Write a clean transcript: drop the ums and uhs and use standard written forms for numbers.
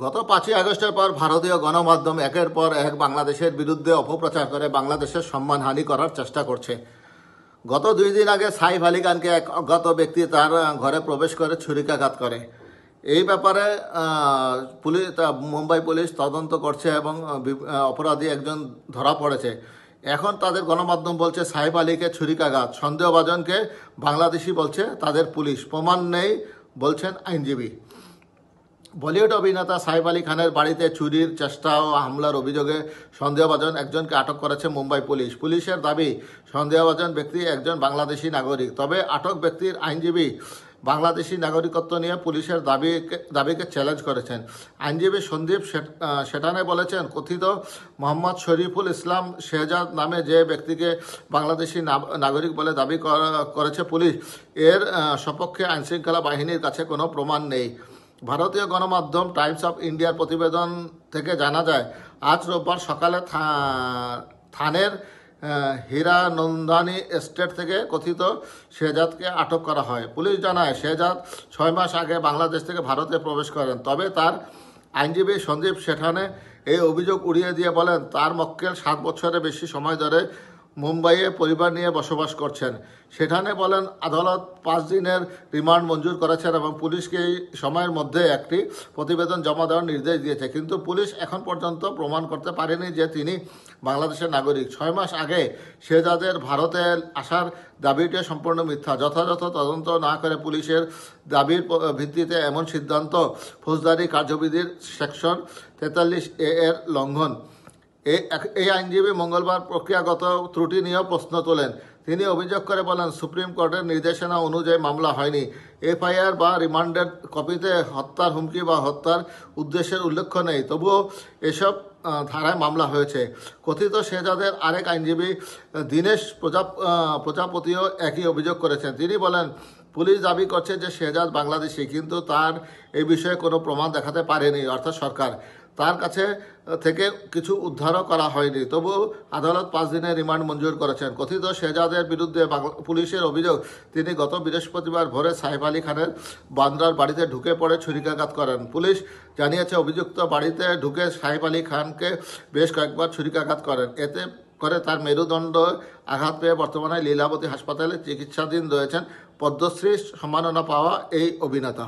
গত 5ই আগস্টের পর ভারতীয় গণমাধ্যম একের পর এক বাংলাদেশের বিরুদ্ধে অপপ্রচার করে বাংলাদেশের সম্মানহানি করার চেষ্টা করছে। গত 2 দিন আগে সাইফ আলী খানকে এক অজ্ঞাত ব্যক্তি তার ঘরে প্রবেশ করে ছুরিকাঘাত করে। এই ব্যাপারে মুম্বাই পুলিশ তদন্ত করছে এবং অপরাধী একজন ধরা পড়েছে। এখন তাদের গণমাধ্যম বলছে সাইফ আলীকে ছুরিকাঘাত, সন্দেহভাজনকে বাংলাদেশি বলছে তাদের পুলিশ, প্রমাণ নেই বলছেন আইনজীবী। বলিউড অভিনেতা সাইফ আলী খানের বাড়িতে চুরির চেষ্টা ও হামলার অভিযোগে সন্দেহভাজন একজনকে আটক করেছে মুম্বাই পুলিশ। পুলিশের দাবি, সন্দেহভাজন ব্যক্তি একজন বাংলাদেশি নাগরিক। তবে আটক ব্যক্তির আইনজীবী বাংলাদেশি নাগরিকত্ব নিয়ে পুলিশের দাবিকে চ্যালেঞ্জ করেছেন। আইনজীবী সন্দীপ শেঠানে বলেছেন, কথিত মোহাম্মদ শরীফুল ইসলাম শেহজাদ নামে যে ব্যক্তিকে বাংলাদেশি নাগরিক বলে দাবি করেছে পুলিশ, এর সপক্ষে আইনশৃঙ্খলা বাহিনীর কাছে কোনো প্রমাণ নেই। ভারতীয় গণমাধ্যম টাইমস অফ ইন্ডিয়ার প্রতিবেদন থেকে জানা যায়, আজ রোববার সকালে থানের হীরানন্দানী এস্টেট থেকে কথিত শেহজাদকে আটক করা হয়। পুলিশ জানায়, শেহজাদ 6 মাস আগে বাংলাদেশ থেকে ভারতে প্রবেশ করেন। তবে তার আইনজীবী সন্দীপ শেঠানে এই অভিযোগ উড়িয়ে দিয়ে বলেন, তার মক্কেল 7 বছরের বেশি সময় ধরে মুম্বাইয়ে পরিবার নিয়ে বসবাস করছেন। সেখানে বলেন, আদালত 5 দিনের রিমান্ড মঞ্জুর করেছেন এবং পুলিশকে এই সময়ের মধ্যে একটি প্রতিবেদন জমা দেওয়ার নির্দেশ দিয়েছে। কিন্তু পুলিশ এখন পর্যন্ত প্রমাণ করতে পারেনি যে তিনি বাংলাদেশের নাগরিক। 6 মাস আগে শেহজাদের ভারতে আসার দাবিটি সম্পূর্ণ মিথ্যা। যথাযথ তদন্ত না করে পুলিশের দাবির ভিত্তিতে এমন সিদ্ধান্ত ফৌজদারি কার্যবিধির সেকশন 43A এর লঙ্ঘন। এই আইনজীবী মঙ্গলবার প্রক্রিয়াগত ত্রুটি নিয়েও প্রশ্ন তোলেন। তিনি অভিযোগ করে বলেন, সুপ্রিম কোর্টের নির্দেশনা অনুযায়ী মামলা হয়নি। এফআইআর বা রিমান্ডের কপিতে হত্যার হুমকি বা হত্যার উদ্দেশ্যের উল্লেখ নেই, তবুও এসব ধারায় মামলা হয়েছে। কথিত শেহজাদের আরেক আইনজীবী দীনেশ প্রজাপতিও একই অভিযোগ করেছেন। তিনি বলেন, পুলিশ দাবি করছে যে শেহজাদ বাংলাদেশি, কিন্তু তার এই বিষয়ে কোনো প্রমাণ দেখাতে পারেনি অর্থাৎ সরকার। তার কাছে থেকে কিছু উদ্ধারও করা হয়নি। তবু আদালত 5 দিনের রিমান্ড মঞ্জুর করেছেন। কথিত শেহজাদের বিরুদ্ধে পুলিশের অভিযোগ, তিনি গত বৃহস্পতিবার ভোরে সাইফ আলী খানের বান্দ্রার বাড়িতে ঢুকে পড়ে ছুরিকাঘাত করেন। পুলিশ জানিয়েছে, অভিযুক্ত বাড়িতে ঢুকে সাইফ আলী খানকে বেশ কয়েকবার ছুরিকাঘাত করেন। এতে করে তার মেরুদণ্ড আঘাত পেয়ে বর্তমানে লীলাবতী হাসপাতালে চিকিৎসাধীন রয়েছেন পদ্মশ্রী সম্মাননা পাওয়া এই অভিনেতা।